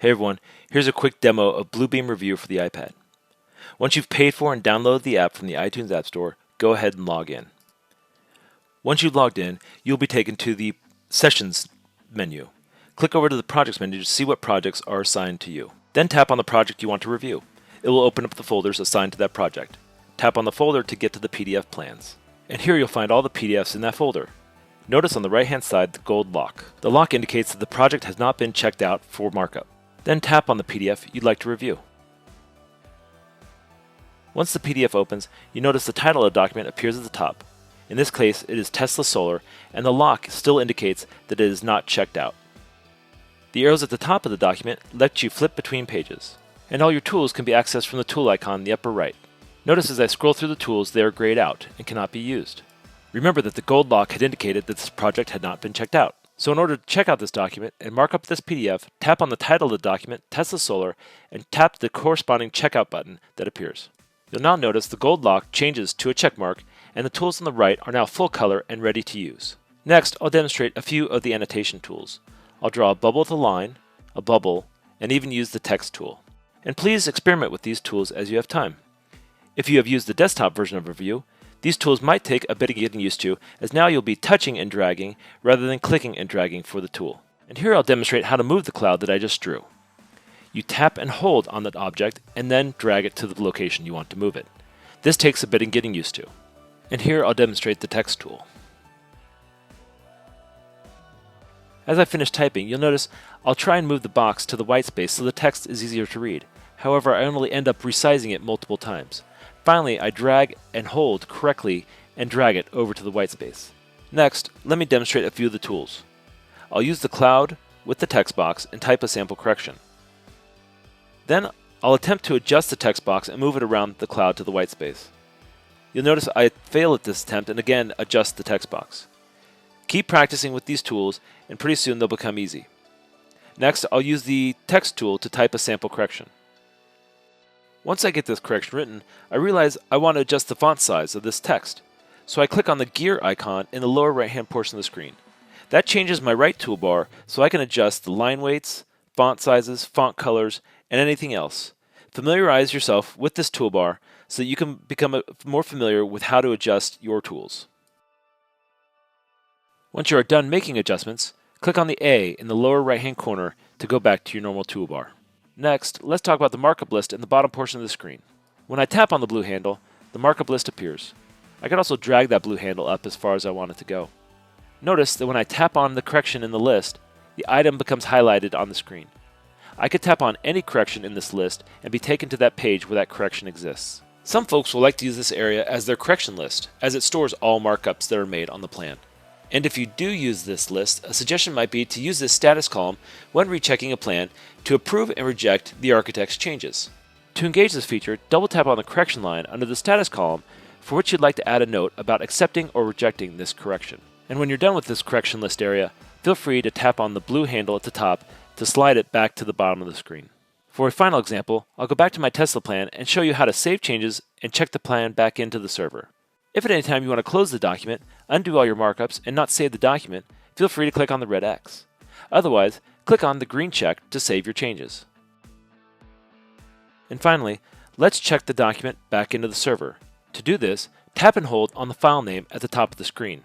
Hey everyone, here's a quick demo of Bluebeam Revu for the iPad. Once you've paid for and downloaded the app from the iTunes App Store, go ahead and log in. Once you've logged in, you'll be taken to the Sessions menu. Click over to the Projects menu to see what projects are assigned to you. Then tap on the project you want to review. It will open up the folders assigned to that project. Tap on the folder to get to the PDF plans. And here you'll find all the PDFs in that folder. Notice on the right-hand side the gold lock. The lock indicates that the project has not been checked out for markup. Then tap on the PDF you'd like to review. Once the PDF opens, you notice the title of the document appears at the top. In this case, it is Tesla Solar, and the lock still indicates that it is not checked out. The arrows at the top of the document let you flip between pages, and all your tools can be accessed from the tool icon in the upper right. Notice as I scroll through the tools, they are grayed out and cannot be used. Remember that the gold lock had indicated that this project had not been checked out. So in order to check out this document and mark up this PDF, tap on the title of the document, Tesla Solar, and tap the corresponding checkout button that appears. You'll now notice the gold lock changes to a check mark, and the tools on the right are now full color and ready to use. Next, I'll demonstrate a few of the annotation tools. I'll draw a bubble with a line, a bubble, and even use the text tool. And please experiment with these tools as you have time. If you have used the desktop version of Revu, these tools might take a bit of getting used to, as now you'll be touching and dragging rather than clicking and dragging for the tool. And here I'll demonstrate how to move the cloud that I just drew. You tap and hold on that object and then drag it to the location you want to move it. This takes a bit of getting used to. And here I'll demonstrate the text tool. As I finish typing, you'll notice I'll try and move the box to the white space so the text is easier to read. However, I only end up resizing it multiple times. Finally, I drag and hold correctly and drag it over to the white space. Next, let me demonstrate a few of the tools. I'll use the cloud with the text box and type a sample correction. Then I'll attempt to adjust the text box and move it around the cloud to the white space. You'll notice I fail at this attempt and again adjust the text box. Keep practicing with these tools and pretty soon they'll become easy. Next, I'll use the text tool to type a sample correction. Once I get this correction written, I realize I want to adjust the font size of this text. So I click on the gear icon in the lower right-hand portion of the screen. That changes my right toolbar so I can adjust the line weights, font sizes, font colors, and anything else. Familiarize yourself with this toolbar so that you can become more familiar with how to adjust your tools. Once you are done making adjustments, click on the A in the lower right-hand corner to go back to your normal toolbar. Next, let's talk about the markup list in the bottom portion of the screen. When I tap on the blue handle, the markup list appears. I can also drag that blue handle up as far as I want it to go. Notice that when I tap on the correction in the list, the item becomes highlighted on the screen. I could tap on any correction in this list and be taken to that page where that correction exists. Some folks will like to use this area as their correction list, as it stores all markups that are made on the plan. And if you do use this list, a suggestion might be to use this status column when rechecking a plan to approve and reject the architect's changes. To engage this feature, double tap on the correction line under the status column for which you'd like to add a note about accepting or rejecting this correction. And when you're done with this correction list area, feel free to tap on the blue handle at the top to slide it back to the bottom of the screen. For a final example, I'll go back to my Tesla plan and show you how to save changes and check the plan back into the server. If at any time you want to close the document, undo all your markups, and not save the document, feel free to click on the red X. Otherwise, click on the green check to save your changes. And finally, let's check the document back into the server. To do this, tap and hold on the file name at the top of the screen.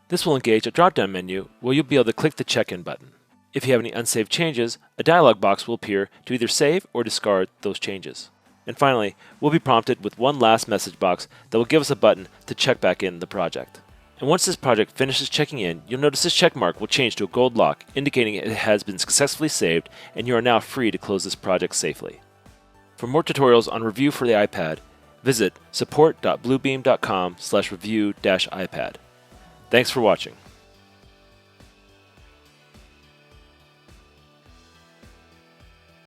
This will engage a drop-down menu where you'll be able to click the check-in button. If you have any unsaved changes, a dialog box will appear to either save or discard those changes. And finally, we'll be prompted with one last message box that will give us a button to check back in the project. And once this project finishes checking in, you'll notice this check mark will change to a gold lock, indicating it has been successfully saved and you are now free to close this project safely. For more tutorials on Revu for the iPad, visit support.bluebeam.com/revu-iPad. Thanks for watching.